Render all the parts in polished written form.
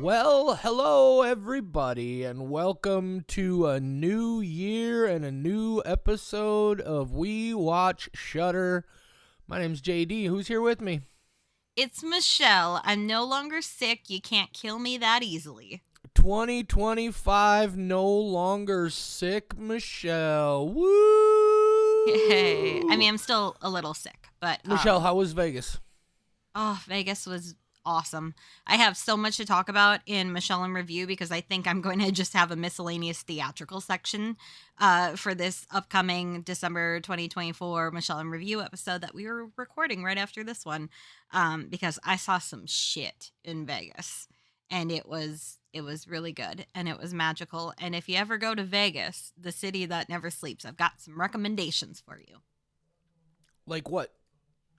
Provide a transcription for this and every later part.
Well, hello everybody, and welcome to a new year and a new episode of We Watch Shudder. My name's JD. Who's here with me? It's Michelle. I'm no longer sick. You can't kill me that easily. 2025, no longer sick, Michelle. Woo! Hey, I mean, I'm still a little sick, but Michelle, how was Vegas? Oh, Vegas was awesome. I have so much to talk about in Michelle in Review because I think I'm going to just have a miscellaneous theatrical section for this upcoming December 2024 Michelle in Review episode that we were recording right after this one, because I saw some shit in Vegas and it was really good and it was magical. And if you ever go to Vegas, the city that never sleeps, I've got some recommendations for you. Like what?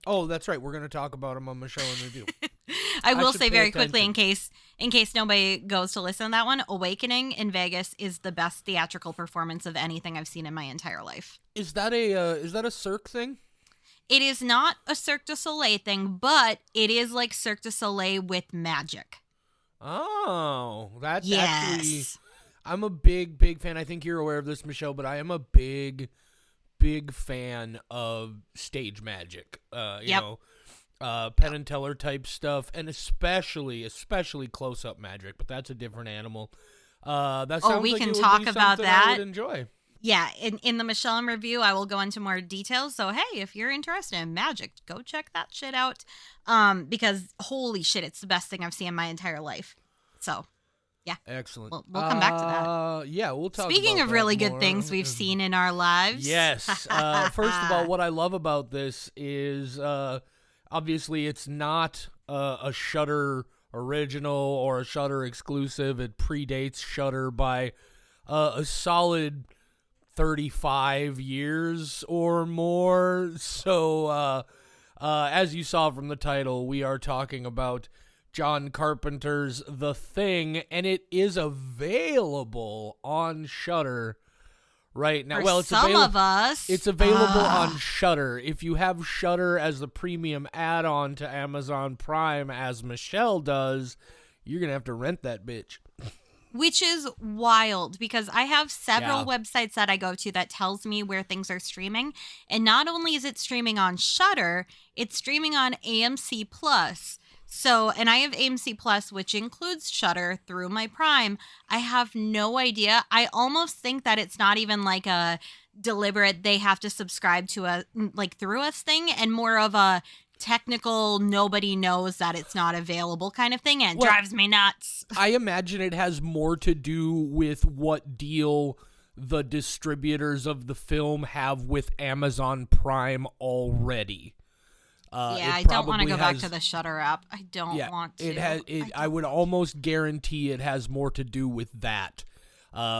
Oh, that's right. We're going to talk about them on Michelle in Review. I will say very quickly, in case nobody goes to listen to that one, Awakening in Vegas is the best theatrical performance of anything I've seen in my entire life. Is that a Cirque thing? It is not a Cirque du Soleil thing, but it is like Cirque du Soleil with magic. Oh, that's yes. Actually, I'm a big fan. I think you're aware of this, Michelle, but I am a big fan of stage magic. Penn and Teller type stuff, and especially close-up magic. But that's a different animal. That sounds we like can it would talk be about something that. I would enjoy. Yeah, in the Michelle in Review, I will go into more details. So, hey, if you're interested in magic, go check that shit out. Because holy shit, it's the best thing I've seen in my entire life. So, yeah. Excellent. We'll come back to that. Yeah, we'll talk Speaking about of really more. good things we've seen in our lives. Yes. First of all, what I love about this is obviously it's not a Shudder original or a Shudder exclusive. It predates Shudder by a solid 35 years or more. So as you saw from the title, we are talking about John Carpenter's The Thing, and it is available on Shudder right now. For some of us. It's available on Shudder. If you have Shudder as the premium add-on to Amazon Prime, as Michelle does, you're going to have to rent that bitch. Which is wild because I have several websites that I go to that tells me where things are streaming. And not only is it streaming on Shudder, it's streaming on AMC Plus. So, and I have AMC Plus, which includes Shudder through my Prime. I have no idea. I almost think that it's not even like a deliberate, they have to subscribe to a, like through us thing, and more of a technical, nobody knows that it's not available kind of thing, and it drives me nuts. I imagine it has more to do with what deal the distributors of the film have with Amazon Prime already. I don't want to go back to the Shudder app. I don't want to. I would almost guarantee it has more to do with that,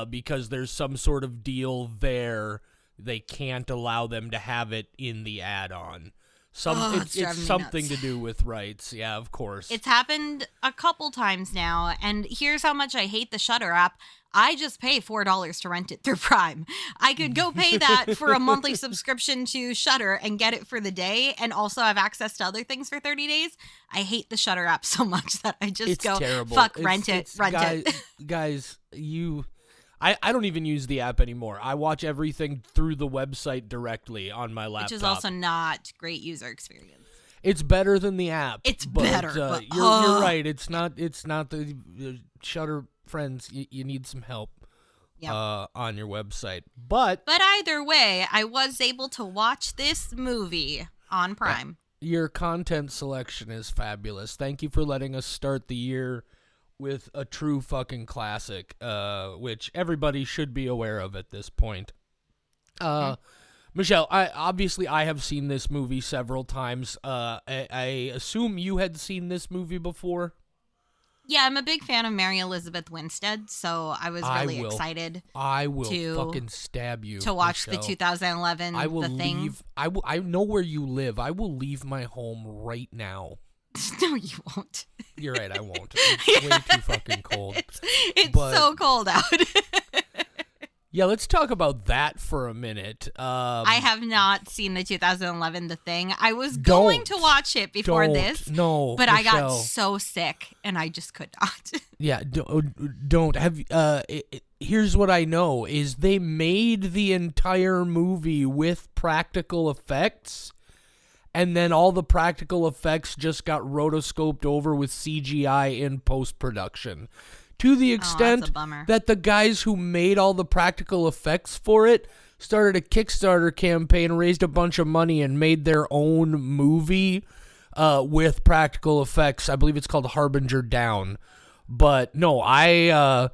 because there's some sort of deal there. They can't allow them to have it in the add-on. It's something to do with rights. Yeah, of course. It's happened a couple times now, and here's how much I hate the Shudder app. I just pay $4 to rent it through Prime. I could go pay that for a monthly subscription to Shudder and get it for the day, and also have access to other things for 30 days. I hate the Shudder app so much that I just terrible. Fuck, rent it. Guys, I don't even use the app anymore. I watch everything through the website directly on my laptop. Which is also not great user experience. It's better than the app. It's better. You're right. It's not the Shudder friends. You need some help on your website. But either way, I was able to watch this movie on Prime. Your content selection is fabulous. Thank you for letting us start the year with a true fucking classic, which everybody should be aware of at this point. Michelle, I have seen this movie several times. I assume you had seen this movie before? Yeah, I'm a big fan of Mary Elizabeth Winstead, so I was really excited. I will fucking stab you to watch Michelle. The 2011 I will The Thing. leave. I know where you live. I will leave my home right now. No, you won't. You're right, I won't. It's way too fucking cold. It's so cold out. Yeah, let's talk about that for a minute. I have not seen the 2011 The Thing. I was going to watch it before this, no, but Michelle. I got so sick and I just could not. Yeah, don't have. Here's what I know is they made the entire movie with practical effects, and then all the practical effects just got rotoscoped over with CGI in post-production. To the extent that the guys who made all the practical effects for it started a Kickstarter campaign, raised a bunch of money, and made their own movie with practical effects. I believe it's called Harbinger Down. But no,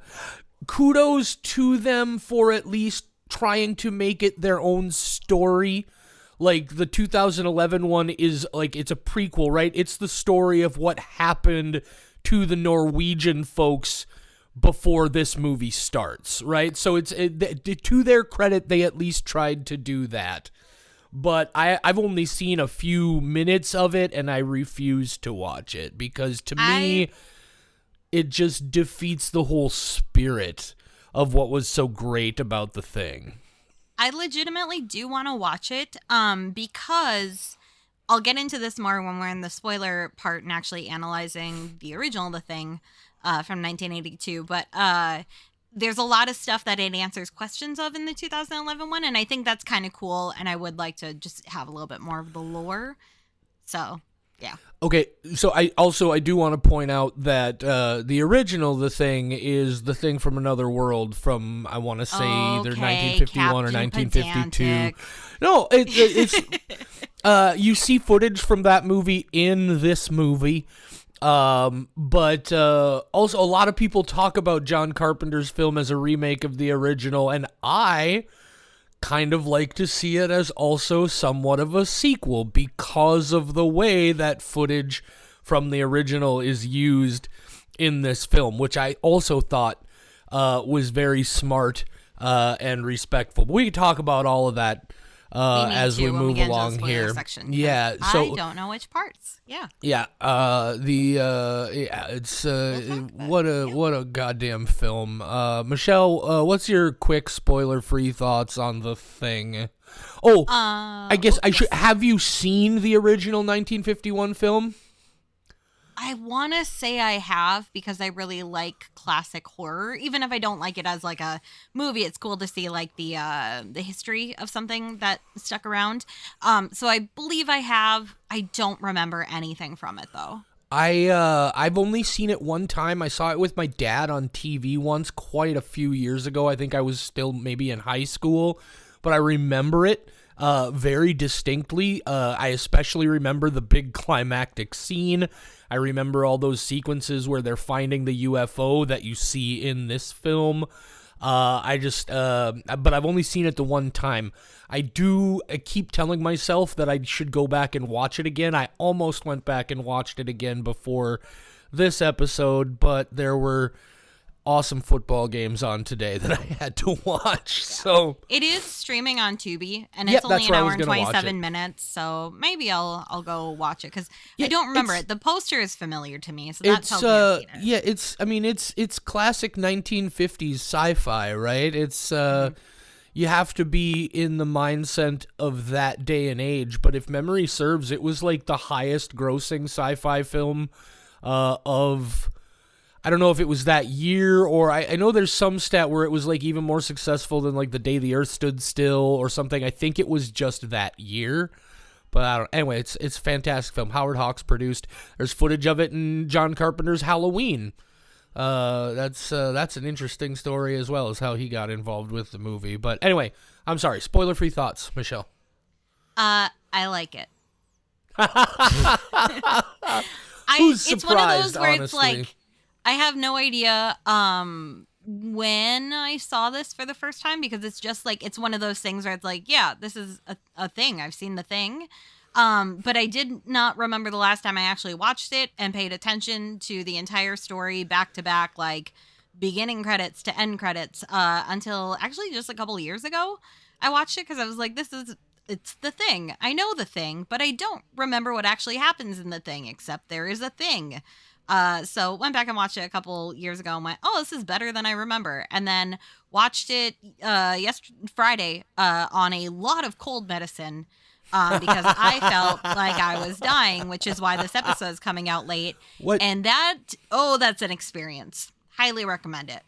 kudos to them for at least trying to make it their own story. Like, the 2011 one is, like, it's a prequel, right? It's the story of what happened to the Norwegian folks before this movie starts, right? So to their credit, they at least tried to do that. But I've only seen a few minutes of it, and I refuse to watch it because to me, it just defeats the whole spirit of what was so great about The Thing. I legitimately do want to watch it because I'll get into this more when we're in the spoiler part and actually analyzing the original The Thing from 1982. But there's a lot of stuff that it answers questions of in the 2011 one, and I think that's kind of cool, and I would like to just have a little bit more of the lore. So, yeah. Okay, so I do want to point out that the original The Thing is The Thing from Another World from, I want to say, either 1951 or 1952. Pedantic. No, it's you see footage from that movie in this movie. But also a lot of people talk about John Carpenter's film as a remake of the original, and I kind of like to see it as also somewhat of a sequel because of the way that footage from the original is used in this film, which I also thought was very smart and respectful. But we can talk about all of that as we move along here. Section, yeah, so I don't know which parts. Yeah. Yeah. It's what a goddamn film. Michelle, what's your quick spoiler-free thoughts on The Thing? Oh, I guess I should. Have you seen the original 1951 film? I want to say I have because I really like classic horror. Even if I don't like it as like a movie, it's cool to see like the history of something that stuck around. So I believe I have. I don't remember anything from it though. I've only seen it one time. I saw it with my dad on TV once quite a few years ago. I think I was still maybe in high school, but I remember it very distinctly. I especially remember the big climactic scene. I remember all those sequences where they're finding the UFO that you see in this film. But I've only seen it the one time. I keep telling myself that I should go back and watch it again. I almost went back and watched it again before this episode, but there were awesome football games on today that I had to watch. So it is streaming on Tubi, and it's only an hour and 27 minutes. So maybe I'll go watch it because I don't remember it. The poster is familiar to me, so that tells me I've seen it. Yeah, it's classic 1950s sci-fi, right? It's you have to be in the mindset of that day and age. But if memory serves, it was like the highest grossing sci-fi film of. I don't know if it was that year or I know there's some stat where it was like even more successful than like The Day the Earth Stood Still or something. I think it was just that year. But I don't. Anyway, it's a fantastic film. Howard Hawks produced. There's footage of it in John Carpenter's Halloween. That's an interesting story as well as how he got involved with the movie. But anyway, I'm sorry. Spoiler-free thoughts, Michelle. I like it. It's one of those where honestly? It's like I have no idea when I saw this for the first time because it's just like it's one of those things where it's like, yeah, this is a thing. I've seen The Thing. But I did not remember the last time I actually watched it and paid attention to the entire story back to back, like beginning credits to end credits, until actually just a couple of years ago. I watched it because I was like, it's The Thing. I know The Thing, but I don't remember what actually happens in The Thing, except there is a thing. So went back and watched it a couple years ago and went, oh, this is better than I remember. And then watched it Friday on a lot of cold medicine because I felt like I was dying, which is why this episode is coming out late. What? And that's an experience. Highly recommend it.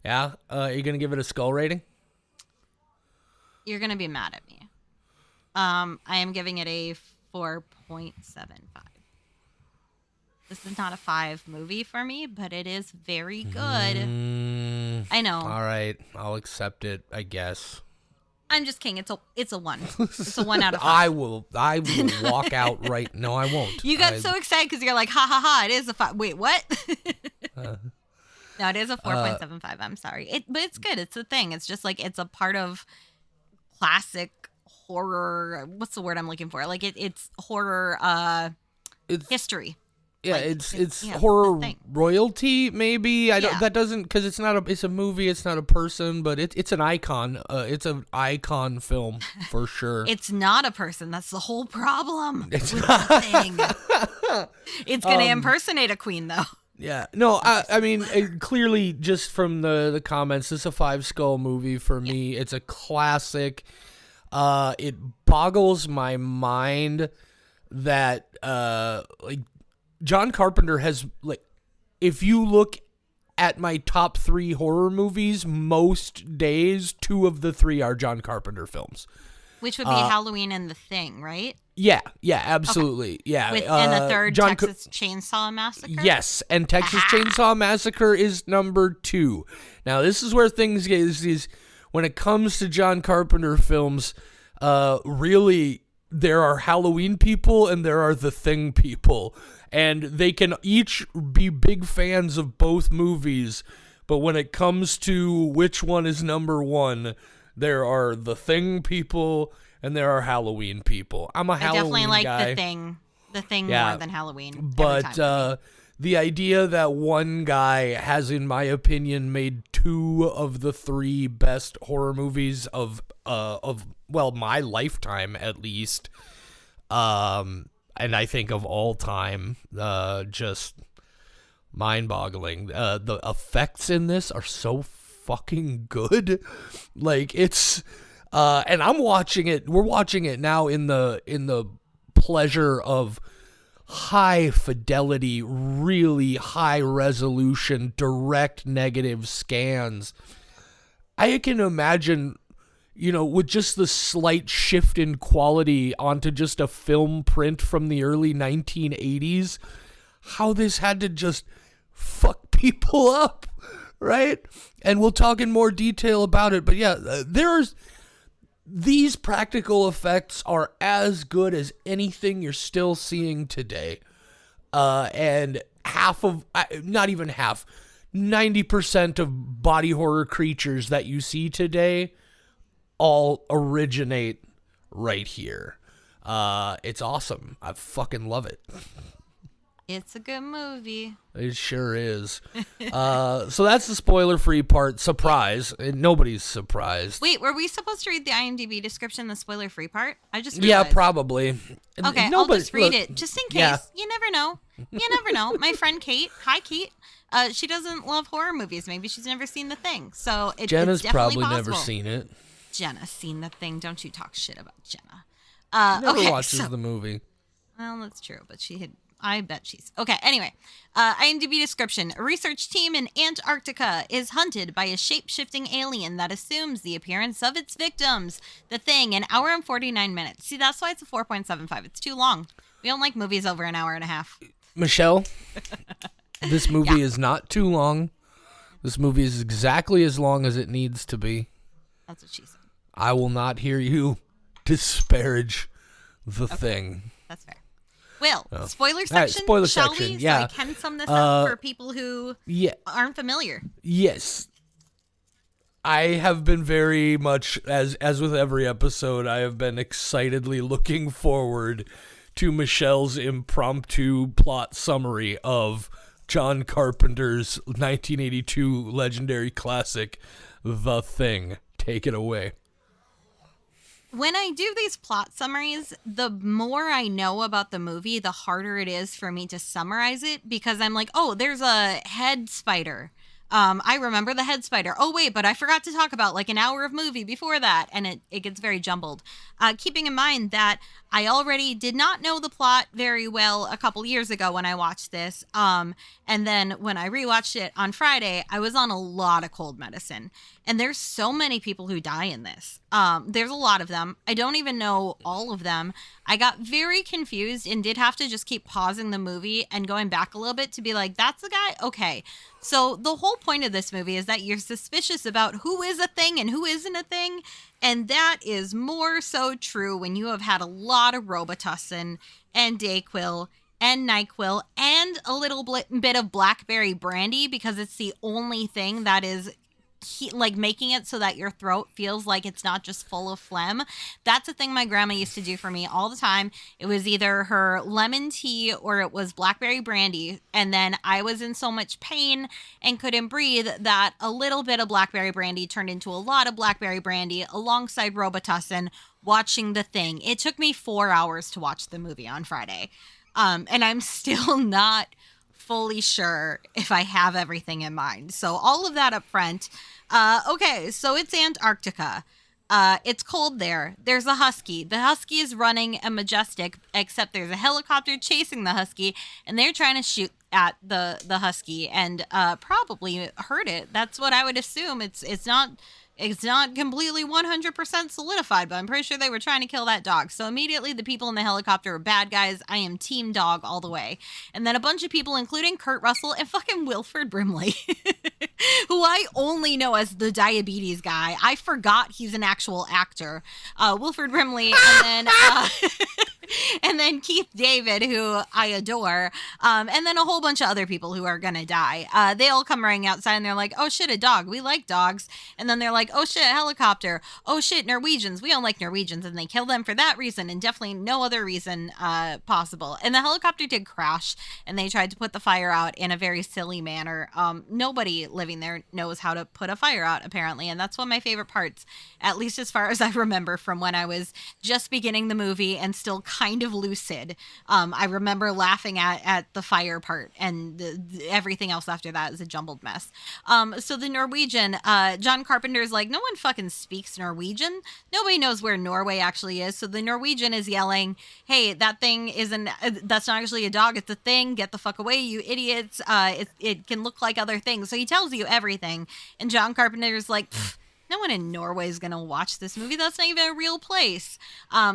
Yeah? Are you going to give it a skull rating? You're going to be mad at me. I am giving it a 4.75. This is not a 5 movie for me, but it is very good. I know. All right. I'll accept it, I guess. I'm just kidding. It's a 1. It's a 1 out of 5. I will walk out right. No, I won't. You got so excited because you're like, ha ha ha, it is a 5. Wait, what? No, it is a 4.75. I'm sorry. But it's good. It's a thing. It's just like, it's a part of classic horror. What's the word I'm looking for? Like it's horror history. Yeah, like, it's horror royalty, maybe. I don't. Yeah. That doesn't, because it's not a. It's a movie. It's not a person, but it's an icon. It's an icon film for sure. It's not a person. That's the whole problem with the thing. It's gonna impersonate a queen, though. Yeah. No, I mean, clearly, just from the comments, this is a 5 skull movie for me. It's a classic. It boggles my mind that like. John Carpenter has, like, if you look at my top 3 horror movies, most days, 2 of the 3 are John Carpenter films. Which would be Halloween and The Thing, right? Yeah, absolutely. Okay. Yeah. And the third, Texas Chainsaw Massacre? Yes, and Texas Chainsaw Massacre is number 2. Now, this is where things get, is when it comes to John Carpenter films, really, there are Halloween people and there are The Thing people. And they can each be big fans of both movies, but when it comes to which one is number 1, there are The Thing people and there are Halloween people. I'm a Halloween guy. I definitely like The Thing more than Halloween. But the idea that one guy has, in my opinion, made 2 of the 3 best horror movies of my lifetime at least. And I think of all time, just mind-boggling. The effects in this are so fucking good. Like, it's, and I'm watching it. We're watching it now in the pleasure of high fidelity, really high resolution, direct negative scans. I can imagine, with just the slight shift in quality onto just a film print from the early 1980s, how this had to just fuck people up, right? And we'll talk in more detail about it. But yeah, these practical effects are as good as anything you're still seeing today. And not even half, 90% of body horror creatures that you see today all originate right here. It's awesome. I fucking love it. It's a good movie. It sure is. So that's the spoiler-free part. Surprise. Nobody's surprised. Wait, were we supposed to read the IMDb description, the spoiler-free part? I just realized. Yeah, probably. Okay, I'll just read it, just in case. Yeah. You never know. You never know. My friend Kate, hi Kate, she doesn't love horror movies. Maybe she's never seen The Thing. So Jenna's it's definitely probably possible. never seen it. Jenna's seen The Thing. Don't you talk shit about Jenna. Never watches the movie. Well, that's true, but I bet she's... Okay, anyway. IMDb description. A research team in Antarctica is hunted by a shape-shifting alien that assumes the appearance of its victims. The Thing, an hour and 49 minutes. See, that's why it's a 4.75. It's too long. We don't like movies over an hour and a half. Michelle, this movie is not too long. This movie is exactly as long as it needs to be. That's what she said. I will not hear you disparage The Thing. That's fair. Well, spoiler section, right, spoiler shall section, we? yeah. So I can sum this up for people who aren't familiar. Yes. I have been very much, as with every episode, I have been excitedly looking forward to Michelle's impromptu plot summary of John Carpenter's 1982 legendary classic, The Thing. Take it away. when I do these plot summaries, the more I know about the movie, the harder it is for me to summarize it, because I'm like, oh, there's a head spider. I remember the head spider. Oh, wait, but I forgot to talk about like an hour of movie before that. And it gets very jumbled. Keeping in mind that I already did not know the plot very well a couple years ago when I watched this. And then when I rewatched it on Friday, I was on a lot of cold medicine. And there's so many people who die in this. There's a lot of them. I don't even know all of them. I got very confused and did have to just keep pausing the movie and going back a little bit to be like, that's the guy? Okay. So the whole point of this movie is that you're suspicious about who is a thing and who isn't a thing. And that is more so true when you have had a lot of Robitussin and Dayquil and NyQuil and a little bit of blackberry brandy, because it's the only thing that is making it so that your throat feels like it's not just full of phlegm. That's a thing my grandma used to do for me all the time. It was either her lemon tea or it was blackberry brandy. And then I was in so much pain and couldn't breathe that a little bit of blackberry brandy turned into a lot of blackberry brandy alongside Robitussin, watching The Thing. It took me 4 hours to watch the movie on Friday. And I'm still not fully sure if I have everything in mind. So all of that up front. Okay, so it's Antarctica. It's cold there. There's a husky. The husky is running a majestic, except there's a helicopter chasing the husky, and they're trying to shoot at the husky and probably hurt it. That's what I would assume. It's not completely 100% solidified, but I'm pretty sure they were trying to kill that dog. So immediately the people in the helicopter are bad guys. I am team dog all the way. And then a bunch of people, including Kurt Russell and fucking Wilford Brimley, who I only know as the diabetes guy. I forgot he's an actual actor. Wilford Brimley, and then and then Keith David, who I adore, and then a whole bunch of other people who are gonna die. They all come running outside and they're like, oh shit, a dog. We like dogs. And then they're like, oh shit, a helicopter. Oh shit, Norwegians. We don't like Norwegians. And they kill them for that reason and definitely no other reason possible. And the helicopter did crash and they tried to put the fire out in a very silly manner. Nobody living there knows how to put a fire out, apparently. And that's one of my favorite parts, at least as far as I remember from when I was just beginning the movie and still kind of lucid. I remember laughing at the fire part, and everything else after that is a jumbled mess. So the Norwegian, John Carpenter's like, no one fucking speaks Norwegian. Nobody knows where Norway actually is. So the Norwegian is yelling, hey, that thing isn't, that's not actually a dog, it's a thing. Get the fuck away, you idiots. It can look like other things. So he tells you everything. And John Carpenter's like, no one in Norway is going to watch this movie. That's not even a real place.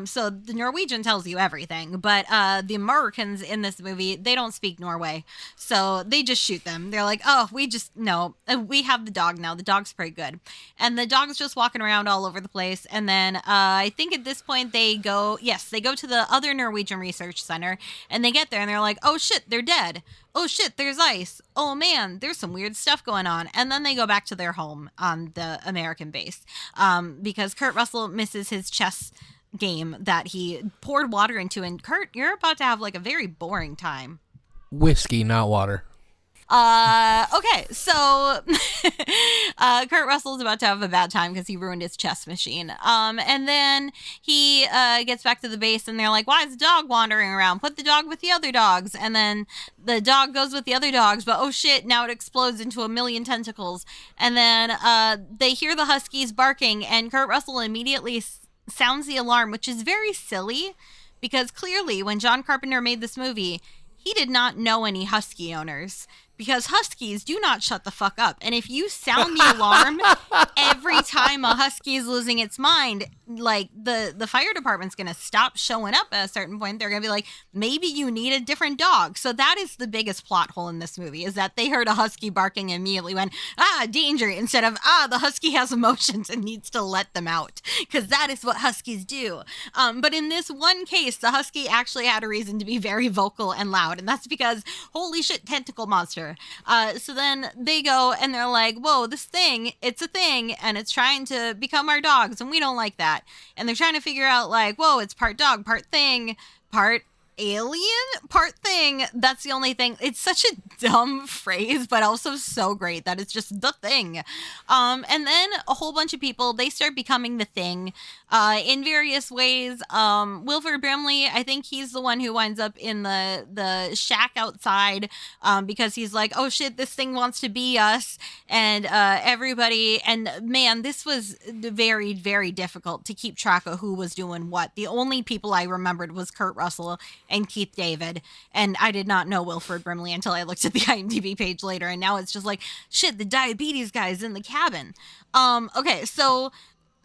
So the Norwegian tells you everything. But the Americans in this movie, they don't speak Norway. So they just shoot them. They're like, oh, we have the dog now. The dog's pretty good. And the dog's just walking around all over the place. And then I think at this point they go to the other Norwegian research center. And they get there and they're like, oh shit, they're dead. Oh shit, there's ice. Oh man, there's some weird stuff going on. And then they go back to their home on the American base because Kurt Russell misses his chess game that he poured water into. And Kurt, you're about to have like a very boring time. Whiskey, not water. Okay, so Kurt Russell's about to have a bad time because he ruined his chess machine. And then he gets back to the base and they're like, why is the dog wandering around? Put the dog with the other dogs. And then the dog goes with the other dogs, but oh shit, now it explodes into a million tentacles. And then they hear the huskies barking and Kurt Russell immediately sounds the alarm, which is very silly because clearly when John Carpenter made this movie, he did not know any husky owners. Because huskies do not shut the fuck up. And if you sound the alarm every time a husky is losing its mind, like the fire department's going to stop showing up at a certain point. They're going to be like, maybe you need a different dog. So that is the biggest plot hole in this movie, is that they heard a husky barking and immediately went, danger, instead of, the husky has emotions and needs to let them out. Because that is what huskies do. But in this one case, the husky actually had a reason to be very vocal and loud. And that's because, holy shit, tentacle monster. So then they go and they're like, whoa, this thing, it's a thing and it's trying to become our dogs and we don't like that. And they're trying to figure out like, whoa, it's part dog, part thing, part alien part thing. That's the only thing. It's such a dumb phrase, but also so great that it's just the thing. And then a whole bunch of people, they start becoming the thing in various ways. Wilford Brimley, I think he's the one who winds up in the shack outside because he's like, oh shit, this thing wants to be us. And everybody, and man, this was very, very difficult to keep track of who was doing what. The only people I remembered was Kurt Russell and Keith David, and I did not know Wilford Brimley until I looked at the IMDb page later, and now it's just like, shit, the diabetes guy's in the cabin. Okay, so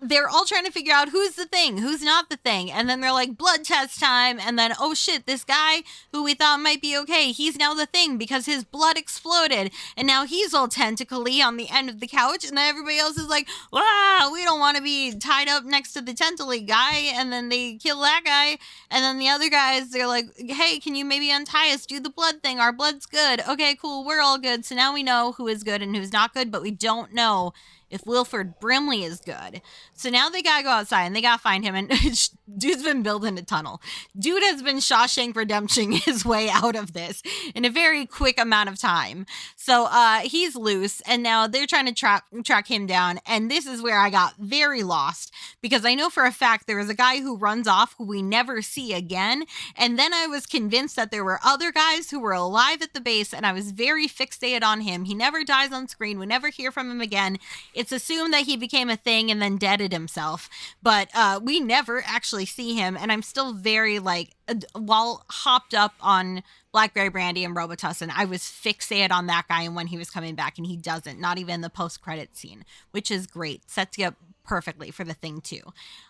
they're all trying to figure out who's the thing, who's not the thing. And then they're like, blood test time. And then, oh shit, this guy who we thought might be okay, he's now the thing because his blood exploded. And now he's all tentacly on the end of the couch. And then everybody else is like, wow, we don't want to be tied up next to the tentacly guy. And then they kill that guy. And then the other guys, they're like, hey, can you maybe untie us? Do the blood thing. Our blood's good. Okay, cool. We're all good. So now we know who is good and who's not good, but we don't know if Wilford Brimley is good. So now they gotta go outside and they gotta find him, and dude's been building a tunnel. Dude has been Shawshank Redemption his way out of this in a very quick amount of time. So he's loose, and now they're trying to track him down, and this is where I got very lost, because I know for a fact there was a guy who runs off who we never see again, and then I was convinced that there were other guys who were alive at the base, and I was very fixated on him. He never dies on screen. We never hear from him again. It's assumed that he became a thing and then deaded himself, but we never actually see him, and I'm still very, like, while hopped up on Blackberry Brandy and Robitussin, I was fixated on that guy and when he was coming back, and he doesn't, not even the post-credit scene, which is great. Sets you up perfectly for the thing too.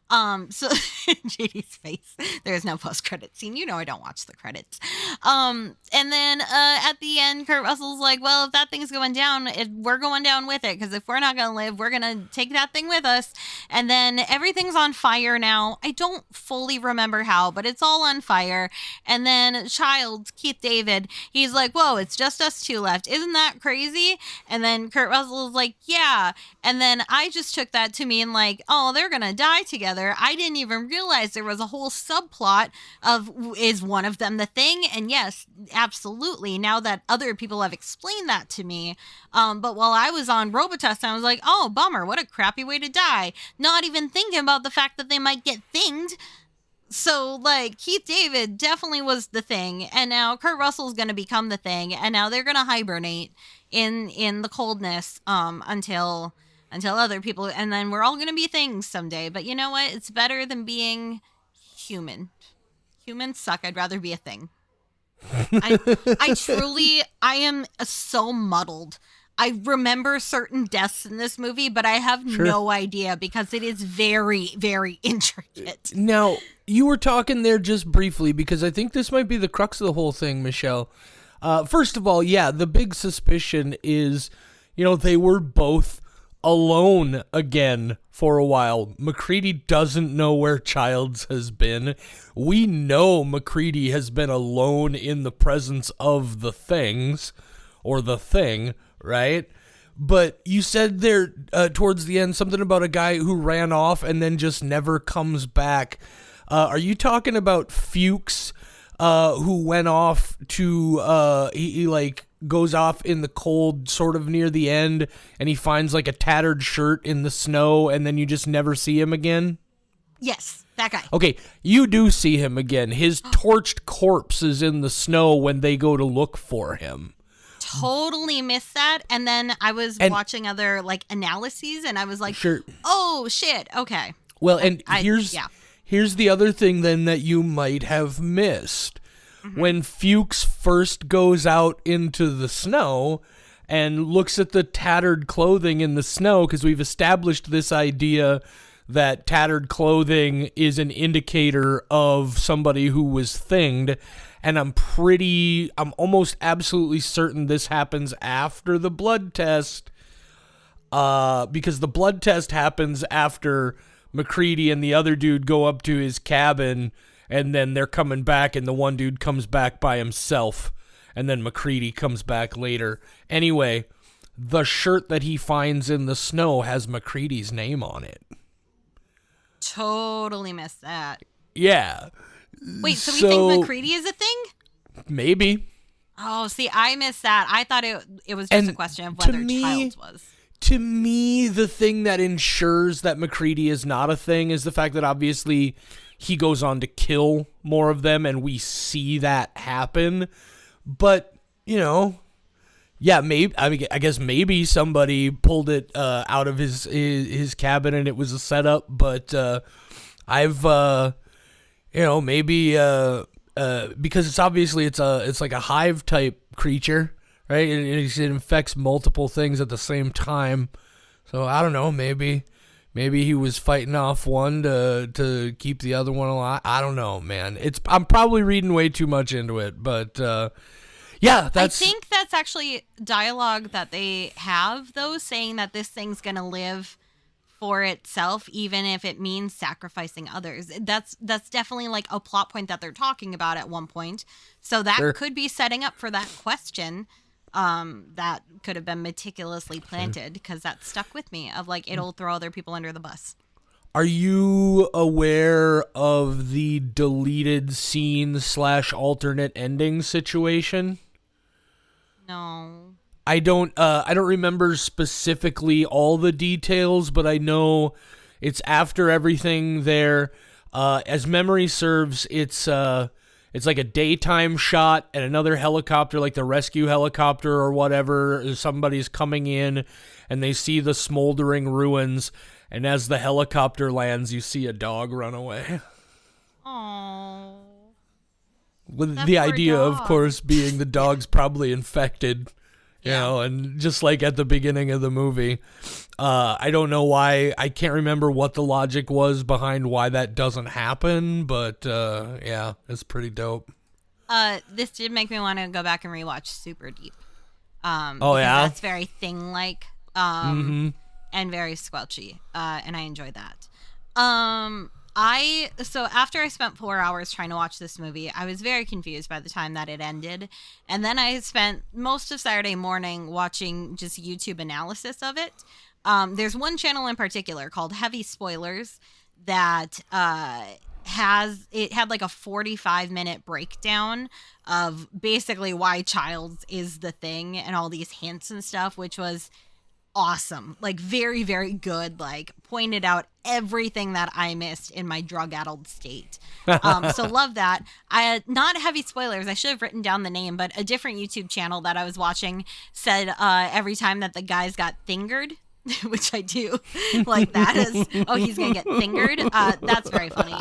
So JD's face, there's no post-credit scene. You know I don't watch the credits. And then at the end, Kurt Russell's like, well, if that thing's going down, we're going down with it, because if we're not going to live, we're going to take that thing with us. And then everything's on fire now. I don't fully remember how, but it's all on fire. And then Keith David, he's like, whoa, it's just us two left. Isn't that crazy? And then Kurt Russell's like, yeah. And then I just took that to mean like, oh, they're going to die together. I didn't even realize there was a whole subplot of, is one of them the thing? And yes, absolutely. Now that other people have explained that to me. But while I was on Robitussin, I was like, oh, bummer. What a crappy way to die. Not even thinking about the fact that they might get thinged. So, like, Keith David definitely was the thing, and now Kurt Russell's going to become the thing, and now they're going to hibernate in the coldness until other people, and then we're all going to be things someday. But you know what? It's better than being human. Humans suck. I'd rather be a thing. I am so muddled. I remember certain deaths in this movie, but I have no idea because it is very, very intricate. Now, you were talking there just briefly because I think this might be the crux of the whole thing, Michelle. First of all, yeah, the big suspicion is, they were both alone again for a while. MacReady doesn't know where Childs has been. We know MacReady has been alone in the presence of the things, or the thing, right? But you said there towards the end something about a guy who ran off and then just never comes back. Are you talking about Fuchs, who went off to, he goes off in the cold sort of near the end, and he finds like a tattered shirt in the snow, and then you just never see him again? Yes, that guy. Okay, you do see him again. His torched corpse is in the snow when they go to look for him. Totally missed that. And then I was watching other analyses, and I was like, oh shit, okay. Well, and here's the other thing then that you might have missed. Mm-hmm. When Fuchs first goes out into the snow and looks at the tattered clothing in the snow, because we've established this idea that tattered clothing is an indicator of somebody who was thinged, and I'm almost absolutely certain this happens after the blood test, because the blood test happens after MacReady and the other dude go up to his cabin, and then they're coming back, and the one dude comes back by himself, and then MacReady comes back later. Anyway, the shirt that he finds in the snow has MacReady's name on it. Totally missed that. Yeah. Wait, so we think McCready is a thing? Maybe. Oh, see, I missed that. I thought it was just a question of whether Childs was. To me, the thing that ensures that McCready is not a thing is the fact that obviously he goes on to kill more of them, and we see that happen. But, yeah, maybe. I mean, I guess maybe somebody pulled it out of his cabin and it was a setup. But I've, maybe because it's obviously it's like a hive type creature, right? It infects multiple things at the same time. So I don't know. Maybe he was fighting off one to keep the other one alive. I don't know, man. I'm probably reading way too much into it, but yeah, I think that's actually dialogue that they have, though, saying that this thing's gonna live for itself, even if it means sacrificing others. That's definitely like a plot point that they're talking about at one point. So that could be setting up for that question. That could have been meticulously planted, because that stuck with me of like, it'll throw other people under the bus. Are you aware of the deleted scene / alternate ending situation? No. I don't remember specifically all the details, but I know it's after everything there. As memory serves, it's like a daytime shot and another helicopter, like the rescue helicopter or whatever. Somebody's coming in and they see the smoldering ruins. And as the helicopter lands, you see a dog run away. Aww. With the idea, of course, being the dog's probably infected. You know, and just like at the beginning of the movie, I don't know why. I can't remember what the logic was behind why that doesn't happen, but yeah, it's pretty dope. This did make me want to go back and rewatch Super Deep. Oh yeah, that's very Thing-like, and very squelchy, and I enjoyed that. So after I spent 4 hours trying to watch this movie, I was very confused by the time that it ended. And then I spent most of Saturday morning watching just YouTube analysis of it. There's one channel in particular called Heavy Spoilers that had like a 45-minute breakdown of basically why Childs is the thing and all these hints and stuff, which was awesome. Like, very, very good. Like, pointed out everything that I missed in my drug-addled state. So love that. Not Heavy Spoilers. I should have written down the name, but a different YouTube channel that I was watching said every time that the guys got fingered, which I do like that is, oh, he's gonna get fingered. That's very funny.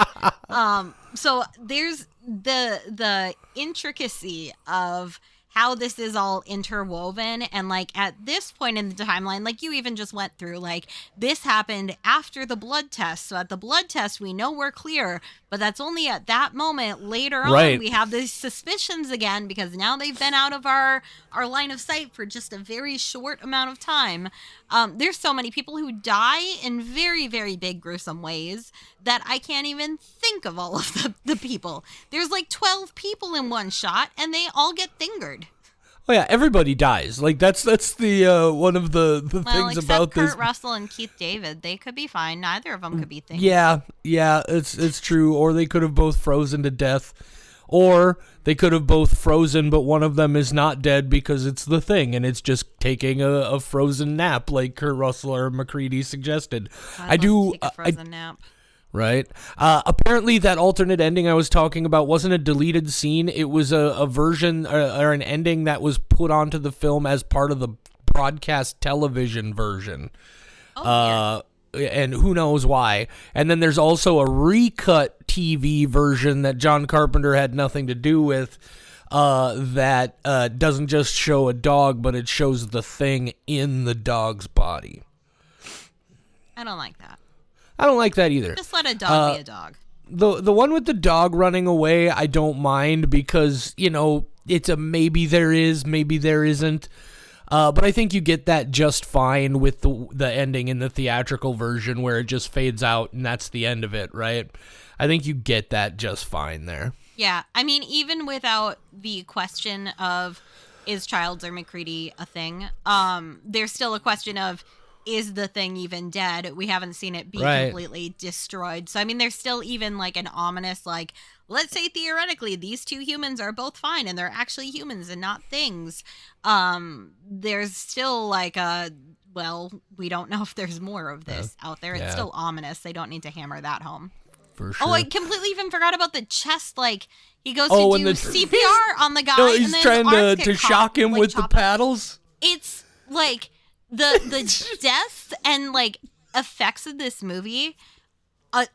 So there's the intricacy of how this is all interwoven, and like at this point in the timeline, like you even just went through, like this happened after the blood test. So at the blood test, we know we're clear, but that's only at that moment. Later on, we have these suspicions again, because now they've been out of our line of sight for just a very short amount of time. There's so many people who die in very, very big, gruesome ways that I can't even think of all of the people. There's like 12 people in one shot, and they all get fingered. Oh yeah, everybody dies. Like that's the one of the things about this. Kurt Russell and Keith David, they could be fine. Neither of them could be things. Yeah, it's true. Or they could have both frozen to death, or they could have both frozen, but one of them is not dead because it's the thing, and it's just taking a frozen nap, like Kurt Russell or McCready suggested. I do take a frozen nap. Right. Apparently, that alternate ending I was talking about wasn't a deleted scene. It was a version or an ending that was put onto the film as part of the broadcast television version. Oh, yeah. And who knows why. And then there's also a recut TV version that John Carpenter had nothing to do with, that doesn't just show a dog, but it shows the thing in the dog's body. I don't like that. I don't like that either. Just let a dog be a dog. The one with the dog running away, I don't mind, because, it's a maybe there is, maybe there isn't. But I think you get that just fine with the ending in the theatrical version, where it just fades out and that's the end of it, right? I think you get that just fine there. Yeah, I mean, even without the question of is Childs or McCready a thing, there's still a question of, is the thing even dead? We haven't seen it be completely destroyed. So, I mean, there's still even like an ominous, like, let's say theoretically these two humans are both fine and they're actually humans and not things. There's still like we don't know if there's more of this out there. It's still ominous. They don't need to hammer that home. For sure. Oh, I completely even forgot about the chest. Like, he goes to do CPR on the guy. No, he's and then trying to shock him with the paddles. It's like the deaths and like effects of this movie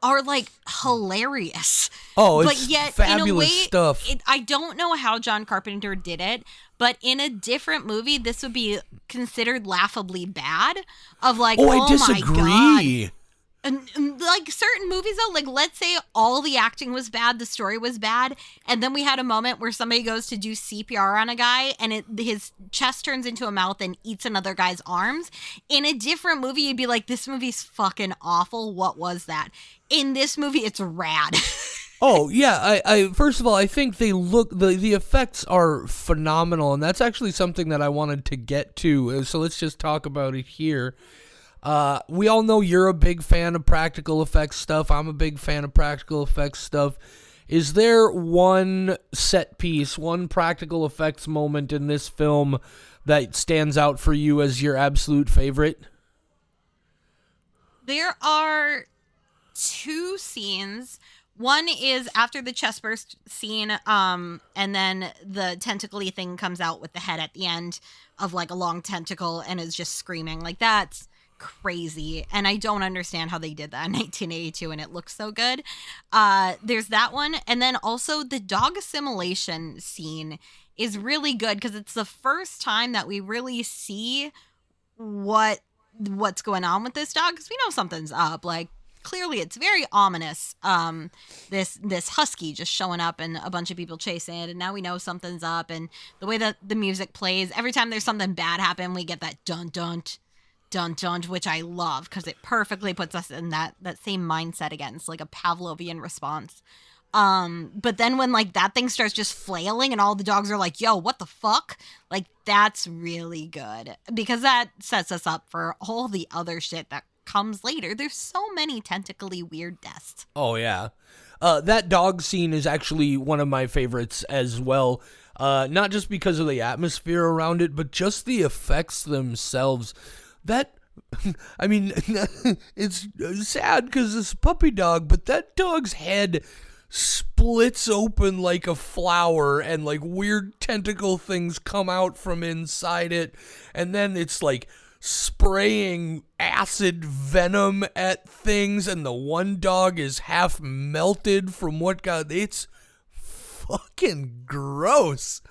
are like hilarious. Oh, it's but yet, fabulous in a way, stuff. I don't know how John Carpenter did it, but in a different movie, this would be considered laughably bad. Of like, I disagree. My God. And like certain movies though, like let's say all the acting was bad, the story was bad, and then we had a moment where somebody goes to do CPR on a guy and his chest turns into a mouth and eats another guy's arms. In a different movie, you'd be like, this movie's fucking awful. What was that? In this movie, it's rad. Oh, yeah. I first of all, I think the effects are phenomenal, and that's actually something that I wanted to get to. So let's just talk about it here. We all know you're a big fan of practical effects stuff. I'm a big fan of practical effects stuff. Is there one set piece, one practical effects moment in this film that stands out for you as your absolute favorite? There are two scenes. One is after the chest burst scene, and then the tentacle-y thing comes out with the head at the end of like a long tentacle and is just screaming. Like, that's crazy, and I don't understand how they did that in 1982 and it looks so good. There's that one, and then also the dog assimilation scene is really good because it's the first time that we really see what's going on with this dog, because we know something's up. Like, clearly it's very ominous, this husky just showing up and a bunch of people chasing it, and now we know something's up. And the way that the music plays, every time there's something bad happen, we get that dun dun dun dun, which I love because it perfectly puts us in that same mindset again. It's like a Pavlovian response. But then when like that thing starts just flailing and all the dogs are like, yo, what the fuck? Like, that's really good because that sets us up for all the other shit that comes later. There's so many tentacly weird deaths. Oh, yeah. That dog scene is actually one of my favorites as well. Not just because of the atmosphere around it, but just the effects themselves. That, I mean, it's sad because it's a puppy dog, but that dog's head splits open like a flower and like weird tentacle things come out from inside it. And then it's like spraying acid venom at things. And the one dog is half melted from what got, it's fucking gross.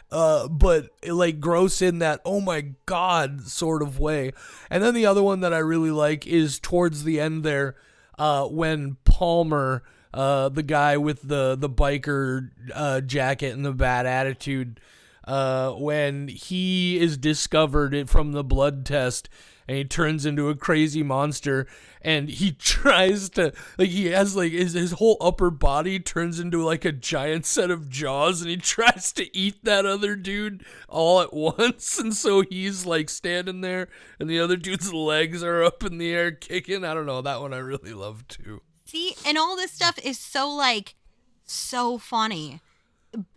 But like gross in that, oh my God, sort of way. And then the other one that I really like is towards the end there, when Palmer, the guy with the biker jacket and the bad attitude, when he is discovered from the blood test and he turns into a crazy monster and he tries to, like, he has like his whole upper body turns into like a giant set of jaws and he tries to eat that other dude all at once. And so he's like standing there and the other dude's legs are up in the air kicking. I don't know. That one I really love too. See, and all this stuff is so funny.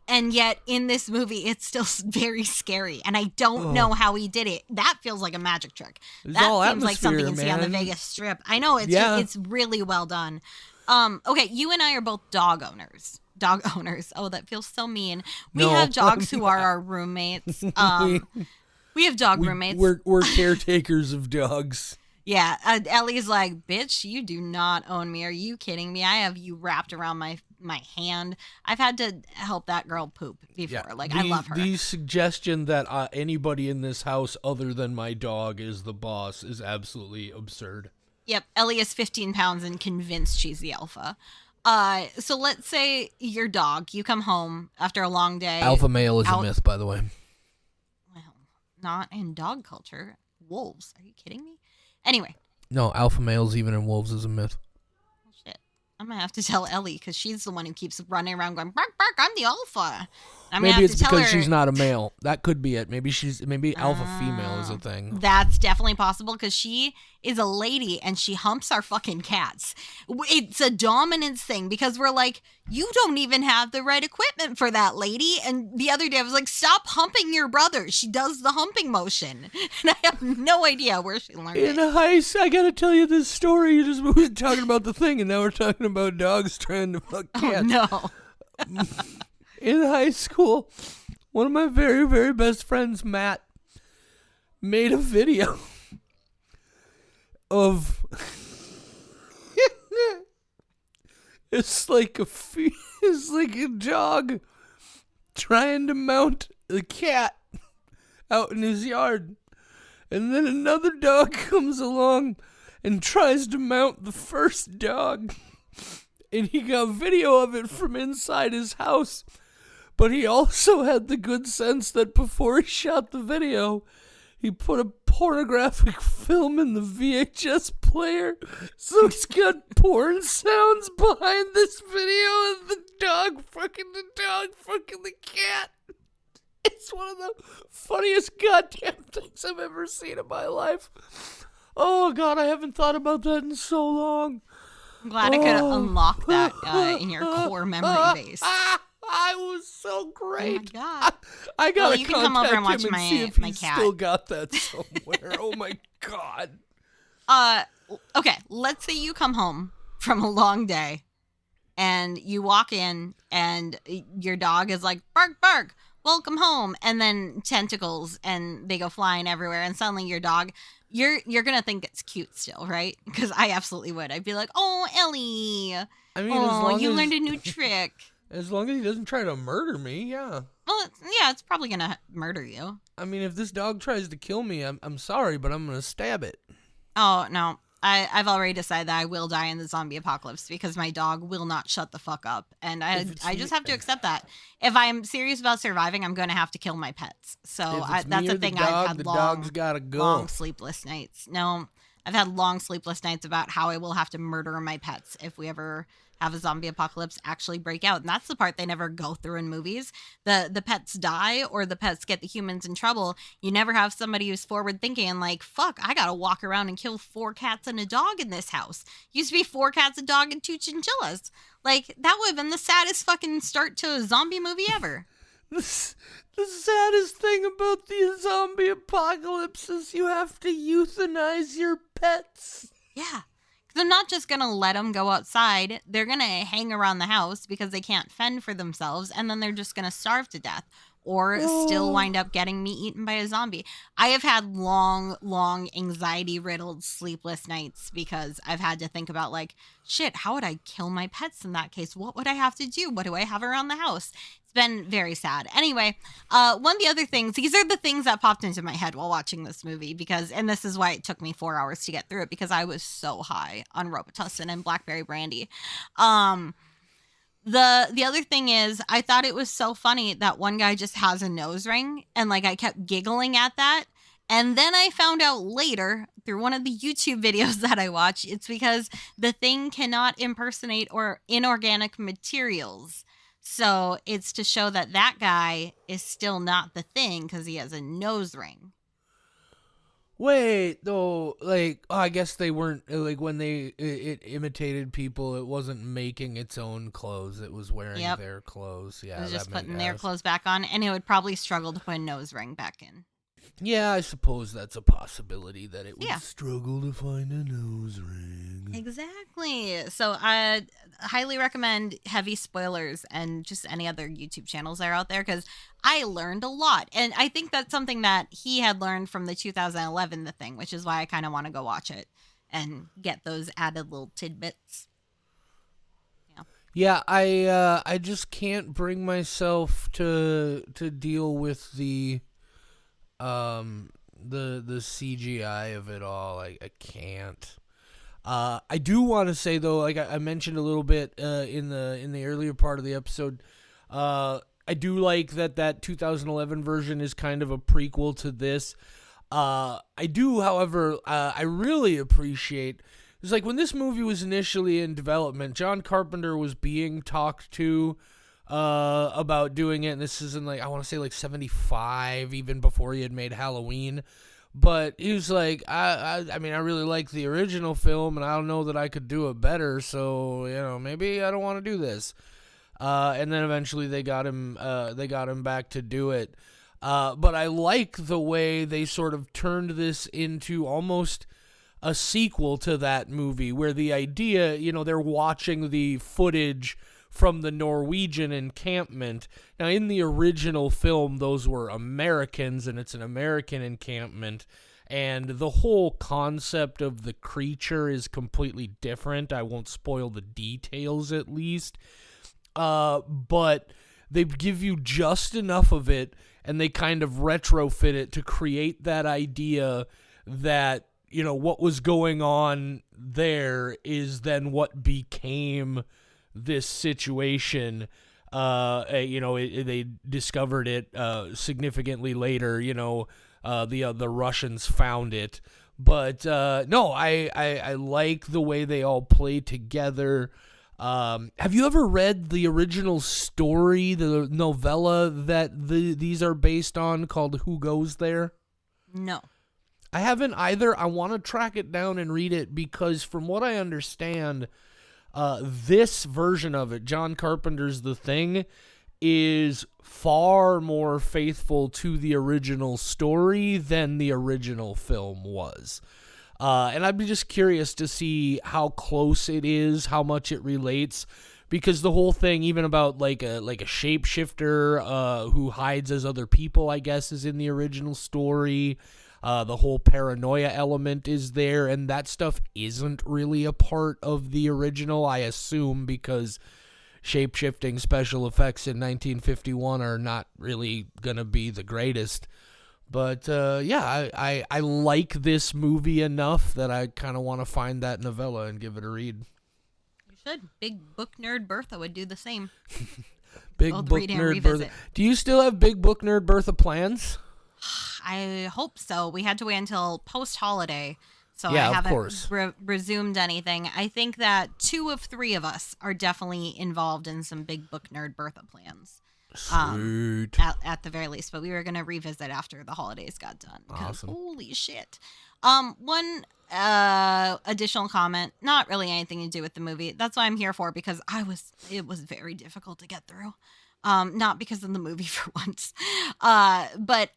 And yet in this movie, it's still very scary. And I don't know how he did it. That feels like a magic trick. It's that seems like something you see on the Vegas Strip. I know, it's really well done. Okay, you and I are both dog owners. Oh, that feels so mean. We have dogs who are our roommates. We have dog roommates. We're caretakers of dogs. Yeah, Ellie's like, bitch, you do not own me. Are you kidding me? I have you wrapped around my hand. I've had to help that girl poop before. Yeah, I love her. The suggestion that anybody in this house other than my dog is the boss is absolutely absurd. Yep, Ellie is 15 pounds and convinced she's the alpha. So let's say your dog, you come home after a long day. Alpha male is a myth, by the way. Well, not in dog culture. Wolves. Are you kidding me? Anyway. No, alpha males even in wolves is a myth. Shit. I'm going to have to tell Ellie because she's the one who keeps running around going, bark, bark, I'm the alpha. I'm gonna Maybe have it's to tell because her she's not a male. That could be it. Maybe alpha female is a thing. that's definitely possible because she is a lady and she humps our fucking cats. It's a dominance thing because we're like, you don't even have the right equipment for that, lady. And the other day I was like, stop humping your brother. She does the humping motion. And I have no idea where she learned it. I gotta tell you this story. You just were talking about the thing, and now we're talking about dogs trying to fuck cats. Oh, no. In high school, one of my very, very best friends, Matt, made a video of it's like a dog trying to mount a cat out in his yard, and then another dog comes along and tries to mount the first dog, and he got video of it from inside his house. But he also had the good sense that before he shot the video, he put a pornographic film in the VHS player. So he's got porn sounds behind this video of the dog fucking the cat. It's one of the funniest goddamn things I've ever seen in my life. Oh, God, I haven't thought about that in so long. I'm glad I could unlock that in your core memory base. I was so great. Oh my God. I gotta you can come over and watch see if my he's cat. still got that somewhere. Oh my God. Okay, let's say you come home from a long day and you walk in and your dog is like, bark, bark, welcome home. And then tentacles and they go flying everywhere. And suddenly your dog, you're going to think it's cute still, right? Because I absolutely would. I'd be like, oh, Ellie. I mean, you learned a new trick. As long as he doesn't try to murder me, yeah. Well, yeah, it's probably going to murder you. I mean, if this dog tries to kill me, I'm sorry, but I'm going to stab it. Oh, no. I've already decided that I will die in the zombie apocalypse because my dog will not shut the fuck up. And I just have to accept that. If I'm serious about surviving, I'm going to have to kill my pets. So that's a thing. I've had dog's gotta go. long sleepless nights. No, I've had long sleepless nights about how I will have to murder my pets if we ever have a zombie apocalypse actually break out. And that's the part they never go through in movies. The pets die or the pets get the humans in trouble. You never have somebody who's forward thinking and like, fuck, I gotta walk around and kill 4 cats and a dog in this house. Used to be 4 cats, a dog, and 2 chinchillas. Like, that would have been the saddest fucking start to a zombie movie ever. The saddest thing about the zombie apocalypse is you have to euthanize your pets. Yeah. They're not just going to let them go outside. They're going to hang around the house because they can't fend for themselves. And then they're just going to starve to death or still wind up getting me eaten by a zombie. I have had long anxiety-riddled sleepless nights because I've had to think about like, shit, how would I kill my pets in that case? What would I have to do? What do I have around the house? It's been very sad. Anyway, one of the other things, these are the things that popped into my head while watching this movie and this is why it took me 4 hours to get through it because I was so high on Robitussin and blackberry brandy. The other thing is I thought it was so funny that one guy just has a nose ring and like I kept giggling at that. And then I found out later through one of the YouTube videos that I watched, it's because the thing cannot impersonate or inorganic materials. So it's to show that guy is still not the thing because he has a nose ring. Wait, though, like, I guess they weren't, like, when it imitated people, it wasn't making its own clothes, it was wearing their clothes. Yeah, it was just putting their clothes back on, and it would probably struggle to put a nose ring back in. Yeah, I suppose that's a possibility that it would struggle to find a nose ring. Exactly. So I highly recommend heavy spoilers and just any other YouTube channels that are out there because I learned a lot. And I think that's something that he had learned from the 2011 The Thing, which is why I kind of want to go watch it and get those added little tidbits. Yeah, I just can't bring myself to deal with the CGI of it all. I can't. I do want to say though, like I mentioned a little bit in the earlier part of the episode, I do like that 2011 version is kind of a prequel to this. I do, however, I really appreciate. It's like when this movie was initially in development, John Carpenter was being talked to about doing it, and this is in like, I want to say like 75, even before he had made Halloween. But he was like, I mean, I really like the original film, and I don't know that I could do it better, so, maybe I don't want to do this. And then eventually they got him back to do it. But I like the way they sort of turned this into almost a sequel to that movie, where the idea, they're watching the footage from the Norwegian encampment. Now, in the original film, those were Americans, and it's an American encampment, and the whole concept of the creature is completely different. I won't spoil the details, at least. But they give you just enough of it, and they kind of retrofit it to create that idea that, what was going on there is then what became this situation. They discovered it significantly later. The Russians found it, but no, I like the way they all play together. Have you ever read the original story, the novella that these are based on, called Who Goes There? No. I haven't either. I want to track it down and read it, because from what I understand, this version of it, John Carpenter's The Thing, is far more faithful to the original story than the original film was. And I'd be just curious to see how close it is, how much it relates, because the whole thing, even about like a shapeshifter who hides as other people, I guess, is in the original story. The whole paranoia element is there, and that stuff isn't really a part of the original, I assume, because shape-shifting special effects in 1951 are not really going to be the greatest. But, I like this movie enough that I kind of want to find that novella and give it a read. You should. Big book nerd Bertha would do the same. Big book nerd Bertha. Do you still have big book nerd Bertha plans? I hope so. We had to wait until post-holiday, so yeah, I haven't of course. Resumed anything. I think that 2 of 3 of us are definitely involved in some big book nerd Bertha plans. Sweet. At the very least, but we were going to revisit after the holidays got done. Awesome. Holy shit. One additional comment, not really anything to do with the movie. That's what I'm here for, because it was very difficult to get through. Not because of the movie for once. But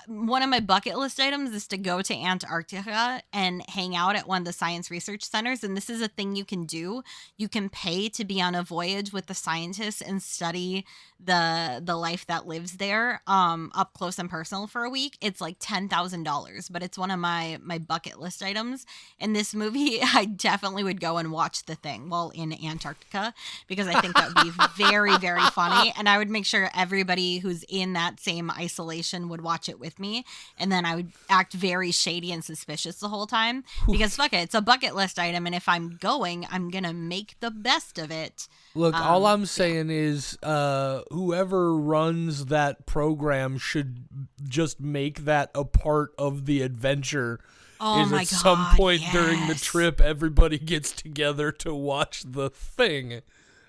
one of my bucket list items is to go to Antarctica and hang out at one of the science research centers. And this is a thing you can do. You can pay to be on a voyage with the scientists and study the life that lives there, up close and personal for a week. It's like $10,000, but it's one of my bucket list items. In this movie, I definitely would go and watch The Thing while in Antarctica, because I think that would be very, very funny. And I would make sure everybody who's in that same isolation would watch it with me. And then I would act very shady and suspicious the whole time, because fuck it, it's a bucket list item. And if I'm going, I'm going to make the best of it. Look, all I'm saying is whoever runs that program should just make that a part of the adventure. Oh my God, some point during the trip, everybody gets together to watch The Thing.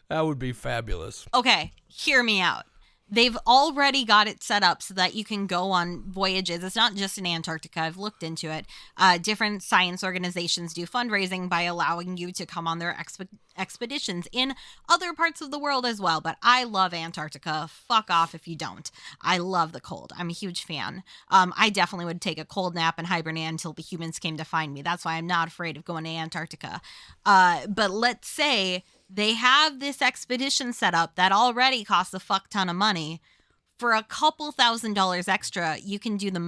That would be fabulous. Okay, hear me out. They've already got it set up so that you can go on voyages. It's not just in Antarctica. I've looked into it. Different science organizations do fundraising by allowing you to come on their expeditions in other parts of the world as well. But I love Antarctica. Fuck off if you don't. I love the cold. I'm a huge fan. I definitely would take a cold nap and hibernate until the humans came to find me. That's why I'm not afraid of going to Antarctica. But let's say they have this expedition set up that already costs a fuck ton of money. For a couple $1,000s extra, you can do the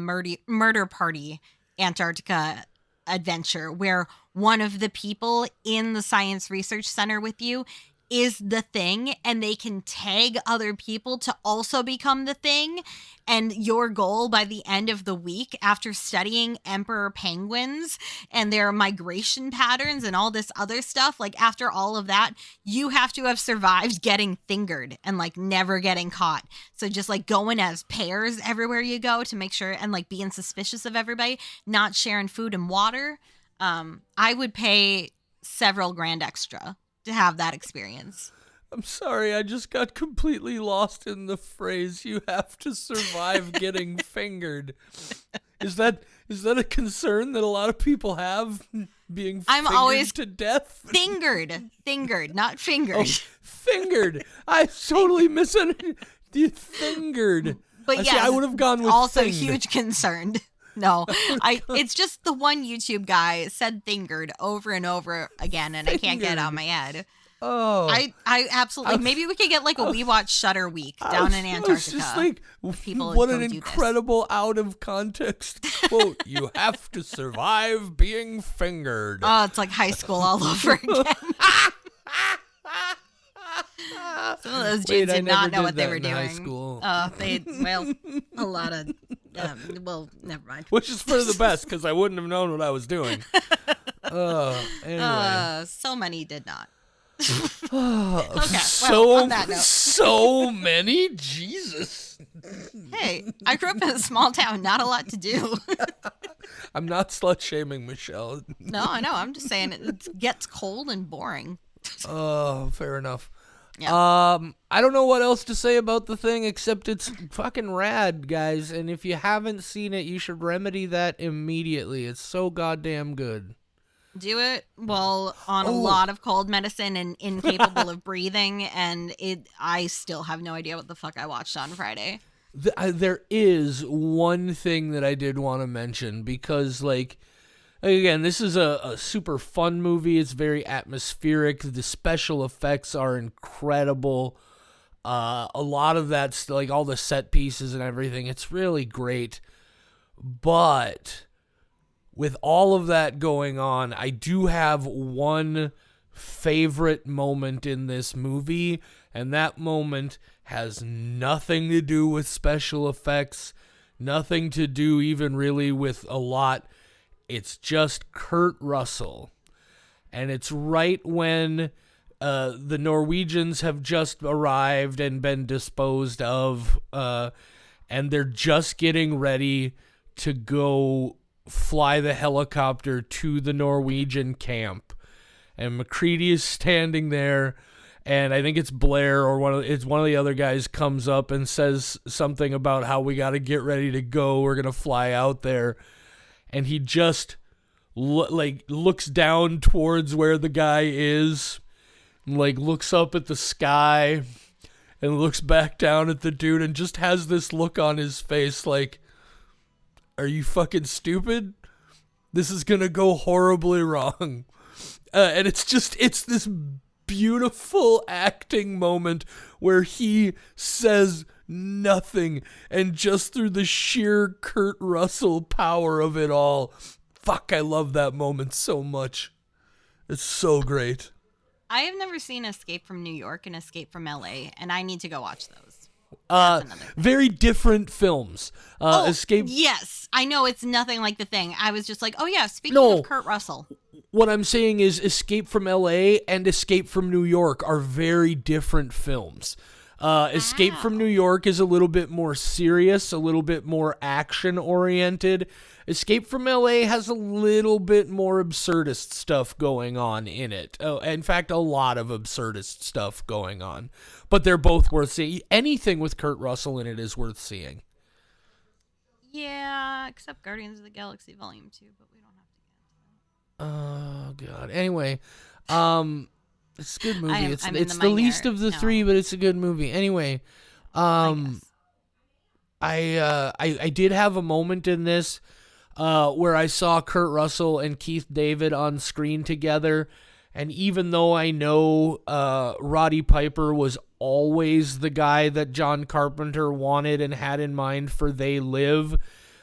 murder party Antarctica adventure, where one of the people in the science research center with you is the Thing, and they can tag other people to also become the Thing. And your goal by the end of the week, after studying emperor penguins and their migration patterns and all this other stuff, like after all of that, you have to have survived getting fingered and like never getting caught. So just like going as pairs everywhere you go to make sure, and like being suspicious of everybody, not sharing food and water. I would pay several grand extra to have that experience. I'm sorry, I just got completely lost in the phrase, you have to survive getting fingered. Is that a concern that a lot of people have, being fingered always to death? Fingered, not fingered. Oh, fingered. I totally misunderstood. Fingered. But See, I would have gone with also thinged. huge concerned. No, it's just the one YouTube guy said fingered over and over again, and I can't get it out of my head. Oh, I absolutely. Maybe we could get like a We Watch Shudder week down in Antarctica. It's just like, People what go an do this. incredible out of context quote. You have to survive being fingered. Oh, it's like high school all over again. Some of those dudes did not know what they were doing. High school. A lot of. Never mind. Which is for the best, because I wouldn't have known what I was doing. Anyway. So many did not. Okay, on that note. So many? Jesus. Hey, I grew up in a small town. Not a lot to do. I'm not slut-shaming, Michelle. No, I know. I'm just saying it gets cold and boring. Oh, fair enough. Yeah. I don't know what else to say about the thing except it's fucking rad, guys. And if you haven't seen it, you should remedy that immediately. It's so goddamn good. Do it while on a lot of cold medicine and incapable of breathing, and I still have no idea what the fuck I watched on Friday. There is one thing that I did want to mention, because, like, again, this is a super fun movie. It's very atmospheric. The special effects are incredible. A lot of that's, like, all the set pieces and everything. It's really great. But with all of that going on, I do have one favorite moment in this movie, and that moment has nothing to do with special effects, nothing to do even really with a lot. It's just Kurt Russell. And it's right when the Norwegians have just arrived and been disposed of, and they're just getting ready to go fly the helicopter to the Norwegian camp. And McCready is standing there, and I think it's Blair or one of the other guys comes up and says something about how we got to get ready to go. We're going to fly out there. And he just looks down towards where the guy is, and, like, looks up at the sky and looks back down at the dude and just has this look on his face like, are you fucking stupid? This is going to go horribly wrong. And it's this beautiful acting moment where he says nothing, and just through the sheer Kurt Russell power of it all, fuck, I love that moment so much. It's so great. I have never seen Escape from New York and Escape from LA, and I need to go watch those. Very different films. Escape. Yes, I know it's nothing like The Thing. I was just like, oh yeah, speaking of Kurt Russell. What I'm saying is Escape from LA and Escape from New York are very different films. Escape from New York is a little bit more serious, a little bit more action-oriented. Escape from LA has a little bit more absurdist stuff going on in it. In fact, a lot of absurdist stuff going on. But they're both worth seeing. Anything with Kurt Russell in it is worth seeing. Yeah, except Guardians of the Galaxy Volume 2, but we don't have to get into that. Oh, God. Anyway, it's a good movie. It's the Minor. least of the three, but it's a good movie. Anyway, I did have a moment in this where I saw Kurt Russell and Keith David on screen together, and even though I know Roddy Piper was always the guy that John Carpenter wanted and had in mind for They Live,